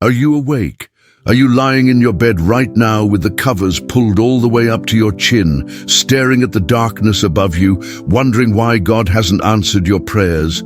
Are you awake? Are you lying in your bed right now with the covers pulled all the way up to your chin, staring at the darkness above you, wondering why God hasn't answered your prayers?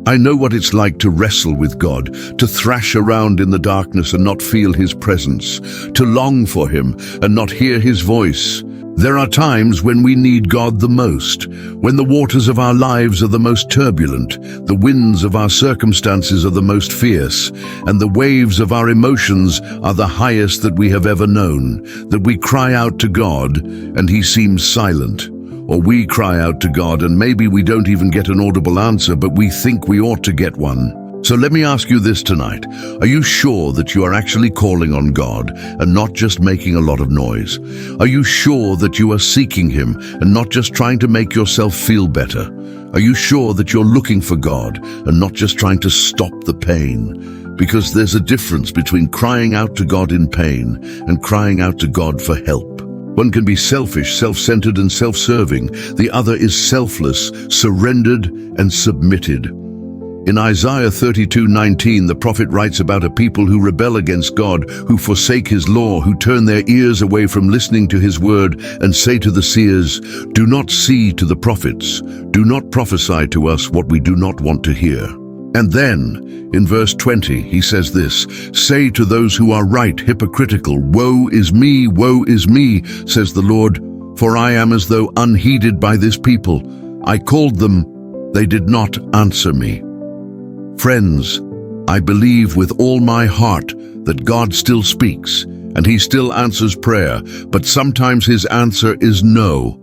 I know what it's like to wrestle with God, to thrash around in the darkness and not feel His presence, to long for Him and not hear His voice. There are times when we need God the most, when the waters of our lives are the most turbulent, the winds of our circumstances are the most fierce, and the waves of our emotions are the highest that we have ever known, that we cry out to God and He seems silent. Or we cry out to God and maybe we don't even get an audible answer, but we think we ought to get one. So let me ask you this tonight. Are you sure that you are actually calling on God and not just making a lot of noise? Are you sure that you are seeking Him and not just trying to make yourself feel better? Are you sure that you're looking for God and not just trying to stop the pain? Because there's a difference between crying out to God in pain and crying out to God for help. One can be selfish, self-centered, and self-serving. The other is selfless, surrendered, and submitted. In Isaiah 32:19, the prophet writes about a people who rebel against God, who forsake His law, who turn their ears away from listening to His word, and say to the seers, "Do not see to the prophets, do not prophesy to us what we do not want to hear." And then, in verse 20, he says this, "Say to those who are right, hypocritical, woe is me, says the Lord, for I am as though unheeded by this people. I called them, they did not answer me." Friends, I believe with all my heart that God still speaks, and He still answers prayer, but sometimes His answer is no,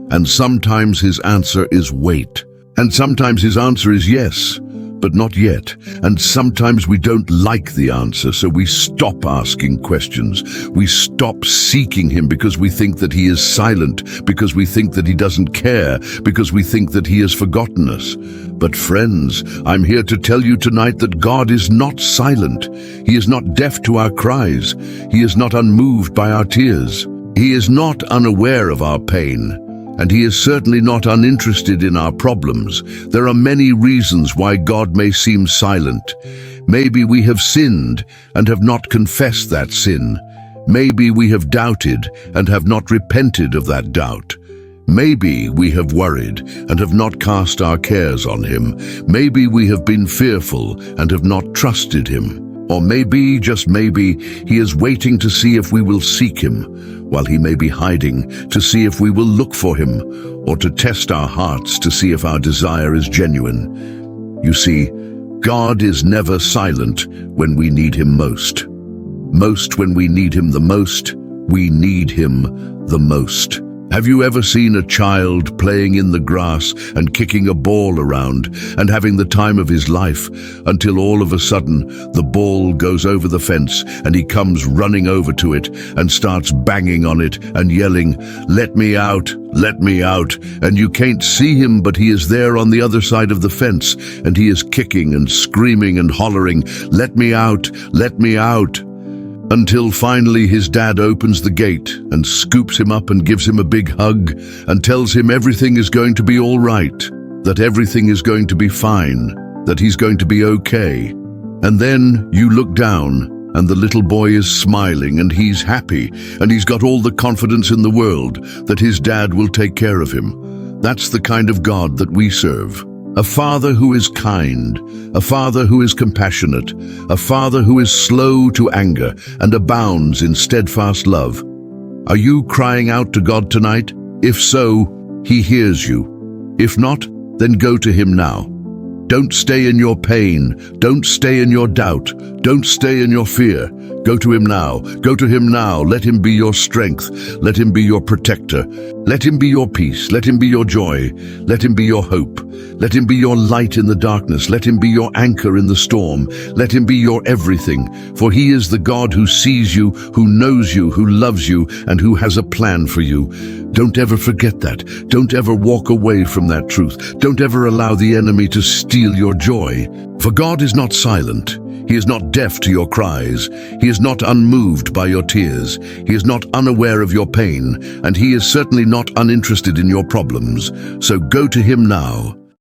and sometimes His answer is wait, and sometimes His answer is yes, but not yet. And sometimes we don't like the answer, so we stop asking questions. We stop seeking Him because we think that He is silent, because we think that He doesn't care, because we think that He has forgotten us. But friends, I'm here to tell you tonight that God is not silent. He is not deaf to our cries. He is not unmoved by our tears. He is not unaware of our pain. And He is certainly not uninterested in our problems. There are many reasons why God may seem silent. Maybe we have sinned and have not confessed that sin. Maybe we have doubted and have not repented of that doubt. Maybe we have worried and have not cast our cares on Him. Maybe we have been fearful and have not trusted Him. Or maybe, just maybe, He is waiting to see if we will seek Him, while He may be hiding, to see if we will look for Him, or to test our hearts to see if our desire is genuine. You see, God is never silent when we need Him most. Most when we need Him the most, we need Him the most. Have you ever seen a child playing in the grass and kicking a ball around and having the time of his life until all of a sudden the ball goes over the fence and he comes running over to it and starts banging on it and yelling, let me out, and you can't see him, but he is there on the other side of the fence and he is kicking and screaming and hollering, let me out, until finally his dad opens the gate and scoops him up and gives him a big hug and tells him everything is going to be all right, that everything is going to be fine, that he's going to be okay. And then you look down and the little boy is smiling and he's happy and he's got all the confidence in the world that his dad will take care of him. That's the kind of God that we serve. A Father who is kind, a Father who is compassionate, a Father who is slow to anger and abounds in steadfast love. Are you crying out to God tonight? If so, He hears you. If not, then go to Him now. Don't stay in your pain. Don't stay in your doubt. Don't stay in your fear. Go to Him now. Go to Him now. Let Him be your strength. Let Him be your protector. Let Him be your peace. Let Him be your joy. Let Him be your hope. Let Him be your light in the darkness. Let Him be your anchor in the storm. Let Him be your everything. For He is the God who sees you, who knows you, who loves you, and who has a plan for you. Don't ever forget that. Don't ever walk away from that truth. Don't ever allow the enemy to steal your joy. For God is not silent. He is not deaf to your cries. He is not unmoved by your tears. He is not unaware of your pain, and He is certainly not uninterested in your problems. So go to Him now.